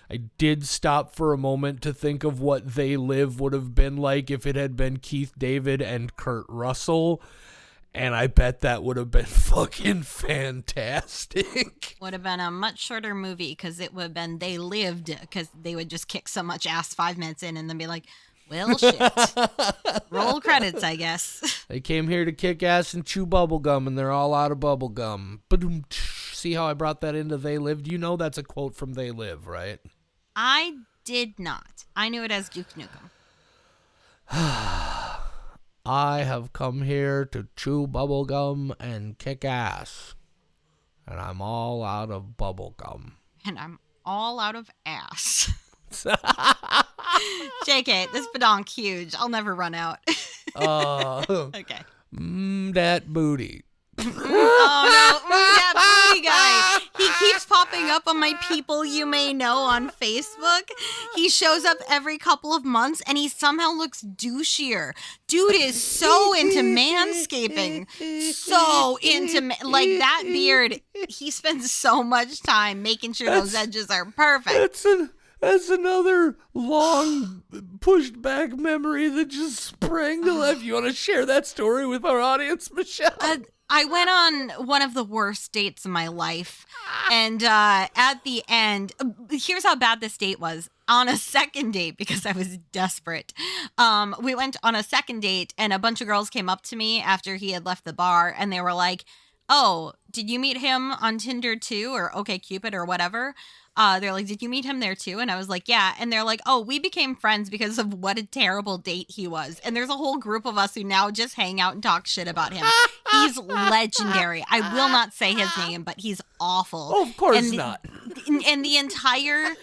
I did stop for a moment to think of what They Live would have been like if it had been Keith David and Kurt Russell, and I bet that would have been fucking fantastic. Would have been a much shorter movie because it would have been They Lived, because they would just kick so much ass 5 minutes in and then be like, well, shit. Roll credits, I guess. They came here to kick ass and chew bubble gum, and they're all out of bubble gum. See how I brought that into They Lived? You know that's a quote from They Live, right? I did not. I knew it as Duke Nukem. I have come here to chew bubblegum and kick ass. And I'm all out of bubblegum. And I'm all out of ass. JK, this badonk huge. I'll never run out. Okay. That booty. Oh no, that booty guy. He keeps popping up on my People You May Know on Facebook. He shows up every couple of months and he somehow looks douchier. Dude is so into manscaping. So into, like that beard. He spends so much time making sure those edges are perfect. That's another long pushed back memory that just sprang to life. You want to share that story with our audience, Michelle? I went on one of the worst dates of my life. And at the end, here's how bad this date was. On a second date, because I was desperate, we went on a second date and a bunch of girls came up to me after he had left the bar and they were like, oh, did you meet him on Tinder too? Or OkCupid or whatever? They're like, did you meet him there too? And I was like, yeah. And they're like, oh, we became friends because of what a terrible date he was. And there's a whole group of us who now just hang out and talk shit about him. He's legendary. I will not say his name, but he's awful. Oh, of course not. And the entire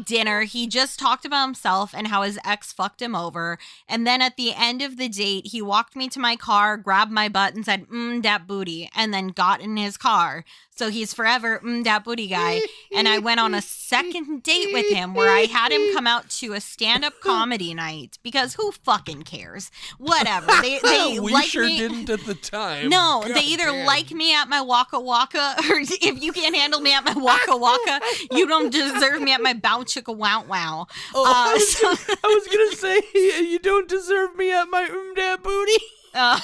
dinner, he just talked about himself and how his ex fucked him over. And then at the end of the date, he walked me to my car, grabbed my butt and said, that booty, and then got in his car. So he's forever that booty guy. And I went on a second date with him where I had him come out to a stand-up comedy night because who fucking cares? Whatever. They we like sure me. Didn't at the time. No, God they either damn. like me at my Waka Waka, or if you can't handle me at my Waka Waka, you don't deserve me at my Bow Chicka Wow Wow. I was gonna say you don't deserve me at my that booty.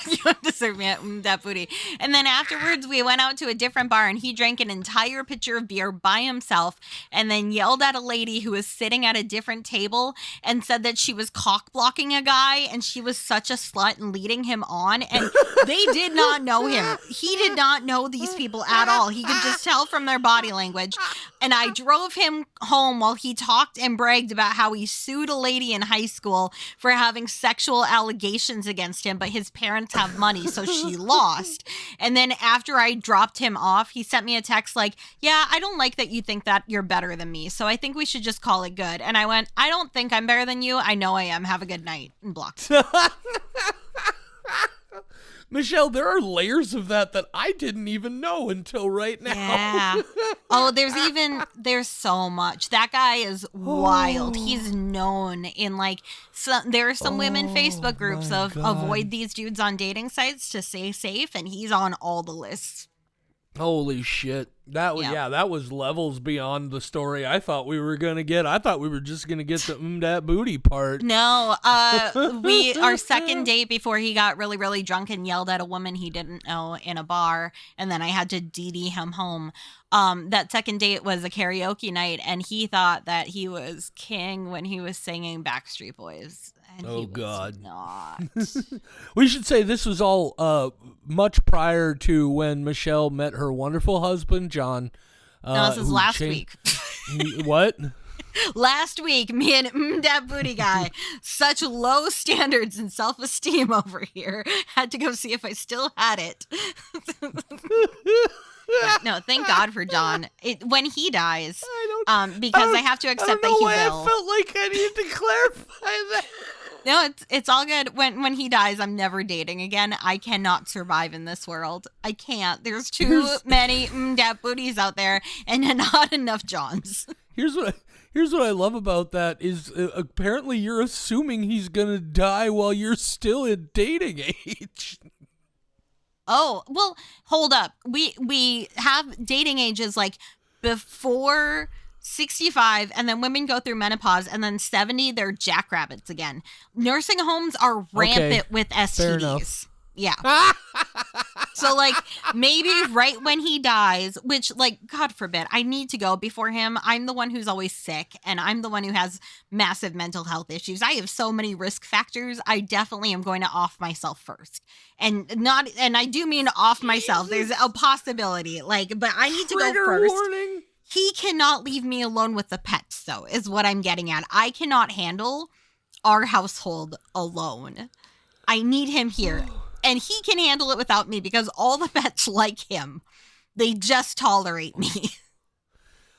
You don't deserve me at that booty. And then afterwards, we went out to a different bar and he drank an entire pitcher of beer by himself and then yelled at a lady who was sitting at a different table and said that she was cock blocking a guy and she was such a slut and leading him on. And they did not know him. He did not know these people at all. He could just tell from their body language. And I drove him home while he talked and bragged about how he sued a lady in high school for having sexual allegations against him, but his parents have money, so she lost. And then after I dropped him off, he sent me a text like, yeah, I don't like that you think that you're better than me, so I think we should just call it good. And I went, I don't think I'm better than you. I know I am. Have a good night. And blocked. Michelle, there are layers of that I didn't even know until right now. Yeah. Oh, there's so much. That guy is wild. He's known in there are some women Facebook groups of God. avoid these dudes on dating sites to stay safe, and he's on all the lists. Holy shit. That was levels beyond the story I thought we were going to get. I thought we were just going to get the that booty part. No, our second date before he got really, really drunk and yelled at a woman he didn't know in a bar, and then I had to DD him home. That second date was a karaoke night, and he thought that he was king when he was singing Backstreet Boys. And Oh, he was God. Not. We should say this was all much prior to when Michelle met her wonderful husband, John. No, this was last week. What? Last week, me and that booty guy, such low standards and self-esteem over here, had to go see if I still had it. No, thank God for John. When he dies, because I have to accept that he will. I felt like I needed to clarify that. No, it's all good. When he dies, I'm never dating again. I cannot survive in this world. I can't. There's too many dat booties out there, and not enough Johns. Here's what I love about that is apparently you're assuming he's gonna die while you're still in dating age. Oh, well, hold up. We have dating ages before 65, and then women go through menopause, and then 70, they're jackrabbits again. Nursing homes are rampant with STDs. Yeah. So, maybe right when he dies, which, God forbid, I need to go before him. I'm the one who's always sick, and I'm the one who has massive mental health issues. I have so many risk factors. I definitely am going to off myself first. And I do mean off myself. There's a possibility, but I need to go first. Warning. He cannot leave me alone with the pets, though, is what I'm getting at. I cannot handle our household alone. I need him here. And he can handle it without me because all the vets like him. They just tolerate me.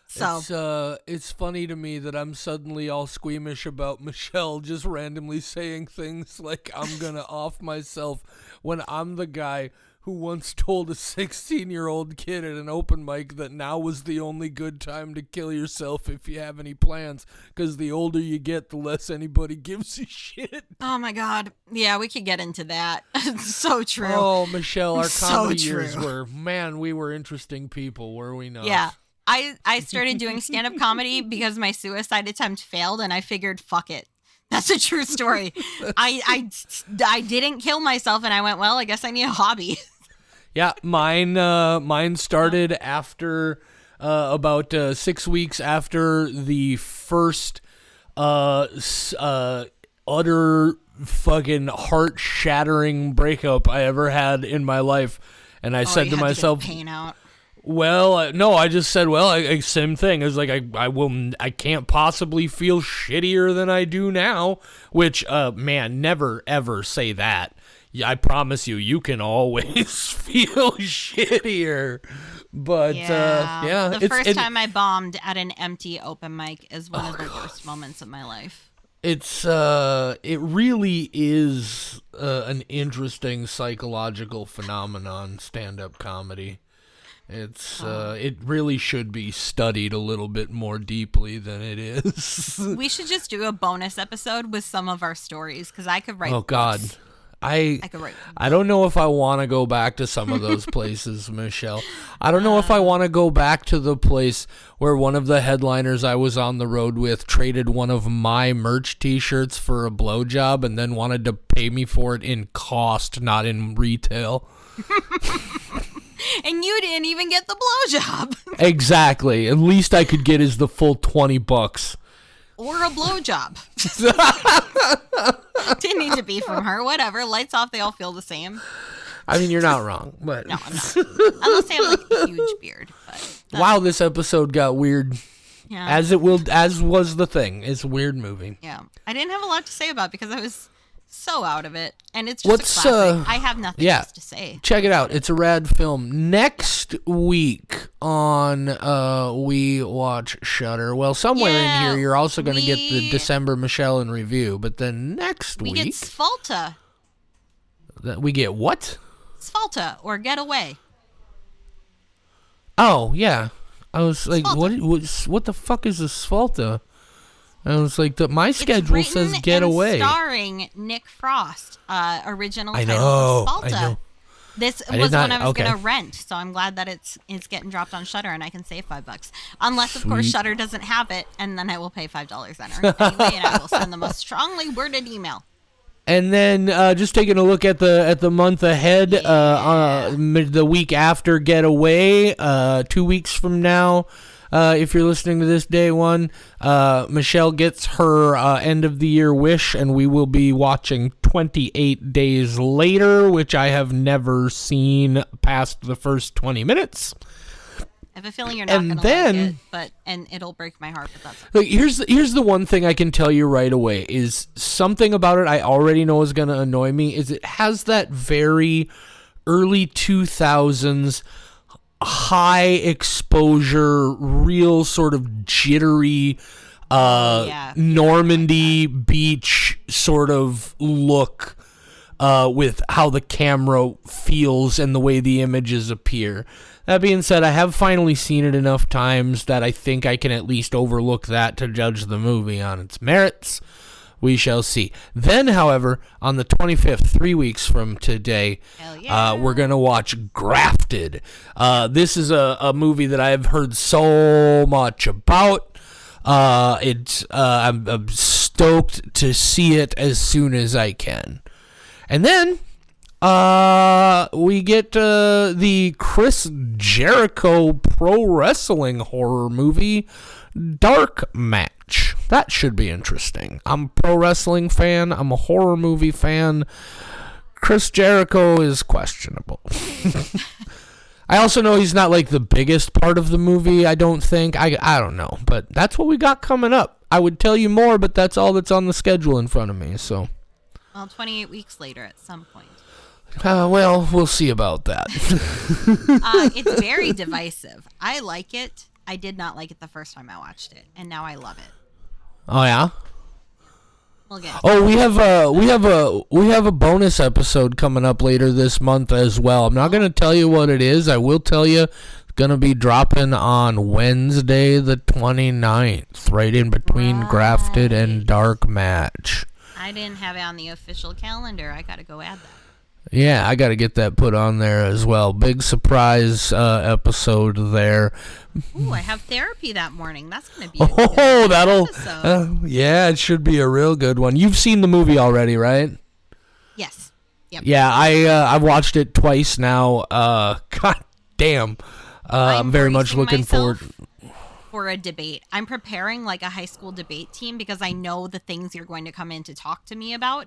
So it's funny to me that I'm suddenly all squeamish about Michelle just randomly saying things like I'm gonna off myself when I'm the guy who once told a 16-year-old kid at an open mic that now was the only good time to kill yourself if you have any plans, because the older you get, the less anybody gives a shit. Oh my God. Yeah, we could get into that. It's so true. Oh, Michelle, our comedy years we were interesting people, were we not? Yeah. I started doing stand-up comedy because my suicide attempt failed, and I figured, fuck it. That's a true story. I didn't kill myself, and I went, well, I guess I need a hobby. Yeah, mine started after about 6 weeks after the first utter fucking heart-shattering breakup I ever had in my life, and I said to myself, to get pain out. Well, no, I just said, well, same thing. It was like, I can't possibly feel shittier than I do now, which, man, never, ever say that. I promise you can always feel shittier. But, yeah. The first time I bombed at an empty open mic is one of the worst moments of my life. It really is an interesting psychological phenomenon, stand-up comedy. It really should be studied a little bit more deeply than it is. We should just do a bonus episode with some of our stories, because I could write books. God. I could write. I don't know if I want to go back to some of those places, Michelle. I don't know if I want to go back to the place where one of the headliners I was on the road with traded one of my merch t-shirts for a blowjob and then wanted to pay me for it in cost, not in retail. And you didn't even get the blowjob. Exactly. At least I could get is the full $20. Or a blowjob. Didn't need to be from her. Whatever. Lights off, they all feel the same. I mean, you're not wrong, but no, I'm not. Unless I have like a huge beard. But wow, this episode got weird. Yeah. As was the thing. It's a weird movie. Yeah. I didn't have a lot to say about it because I was so out of it, and it's just a classic. I have nothing else to say. Check it out. It's a rad film. Next week on We Watch Shudder. Well, somewhere in here you're also going to get the December Michelle in review, but then next week we get Svalta. We get what? Svalta or Getaway. Oh yeah, I was like, what the fuck is a Svalta? I was like, my schedule says Getaway. Starring Nick Frost, original I title know, of Svalta. I know. This was one I was going to rent, so I'm glad that it's getting dropped on Shudder and I can save $5. Unless, of course, Shudder doesn't have it, and then I will pay $5 anyway, and I will send them a strongly worded email. And then just taking a look at the month ahead, the week after Getaway, 2 weeks from now. If you're listening to this day one, Michelle gets her end of the year wish, and we will be watching 28 Days Later, which I have never seen past the first 20 minutes. I have a feeling you're not going to like it, and it'll break my heart, but that's okay. Here's the one thing I can tell you right away is something about it I already know is going to annoy me, is it has that very early 2000s high exposure, real sort of jittery Normandy beach sort of look with how the camera feels and the way the images appear. That being said, I have finally seen it enough times that I think I can at least overlook that to judge the movie on its merits. We shall see. Then, however, on the 25th, 3 weeks from today, we're going to watch Grafted. This is a movie that I've heard so much about. I'm stoked to see it as soon as I can. And then we get the Chris Jericho pro wrestling horror movie, Dark Match. That should be interesting. I'm a pro wrestling fan. I'm a horror movie fan. Chris Jericho is questionable. I also know he's not like the biggest part of the movie, I don't think. I don't know. But that's what we got coming up. I would tell you more, but that's all that's on the schedule in front of me. So Well, 28 weeks later at some point. Well, we'll see about that. It's very divisive. I like it. I did not like it the first time I watched it, and now I love it. Oh yeah. We'll get. Oh, we have a bonus episode coming up later this month as well. I'm not gonna tell you what it is. I will tell you. It's gonna be dropping on Wednesday the 29th, right in between Grafted and Dark Match. I didn't have it on the official calendar. I gotta go add that. Yeah, I got to get that put on there as well. Big surprise episode there. Ooh, I have therapy that morning. That's going to be a good episode. Yeah, it should be a real good one. You've seen the movie already, right? Yes. Yep. Yeah, I've watched it twice now. God damn. I'm very much looking forward for a debate. I'm preparing like a high school debate team because I know the things you're going to come in to talk to me about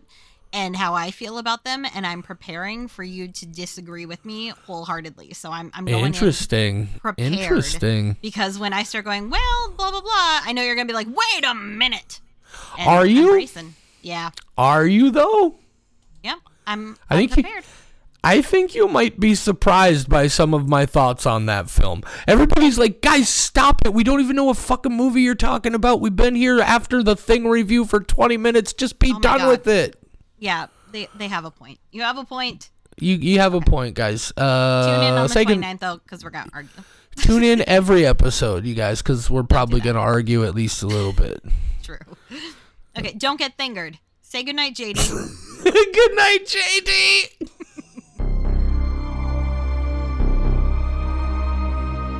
and how I feel about them, and I'm preparing for you to disagree with me wholeheartedly. So I'm going Interesting. prepared. Interesting. Because when I start going, well, blah, blah, blah, I know you're going to be like, wait a minute. And Are you? I'm racing. Yeah. Are you, though? Yeah. I'm think prepared. I think you might be surprised by some of my thoughts on that film. Everybody's like, guys, stop it. We don't even know what fucking movie you're talking about. We've been here after the Thing review for 20 minutes. Just be done with it. Yeah, they have a point. You have a point. You have a point, guys. Tune in on the 29th, though, because we're going to argue. Tune in every episode, you guys, because we're probably going to argue at least a little bit. True. Okay, don't get fingered. Say goodnight, JD. Good night, JD.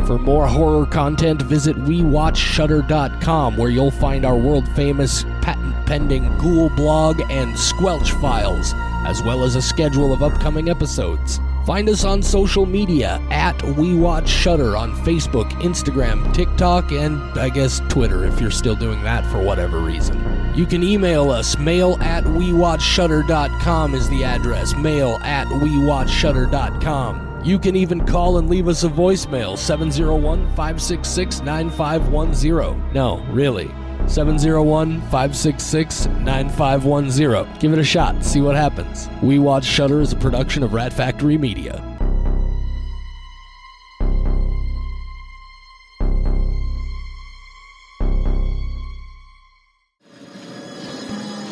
For more horror content, visit WeWatchShutter.com, where you'll find our world-famous patent-pending Ghoul blog and Squelch files, as well as a schedule of upcoming episodes. Find us on social media at WeWatchShutter on Facebook, Instagram, TikTok, and I guess Twitter if you're still doing that for whatever reason. You can email us. mail@WeWatchShutter.com is the address. mail@WeWatchShutter.com. You can even call and leave us a voicemail, 701-566-9510. No, really. 701-566-9510. Give it a shot. See what happens. We Watch Shutter is a production of Rat Factory Media.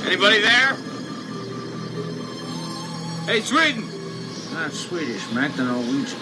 Anybody there? Hey, Sweden! Not Swedish, Mac, the Norwegian.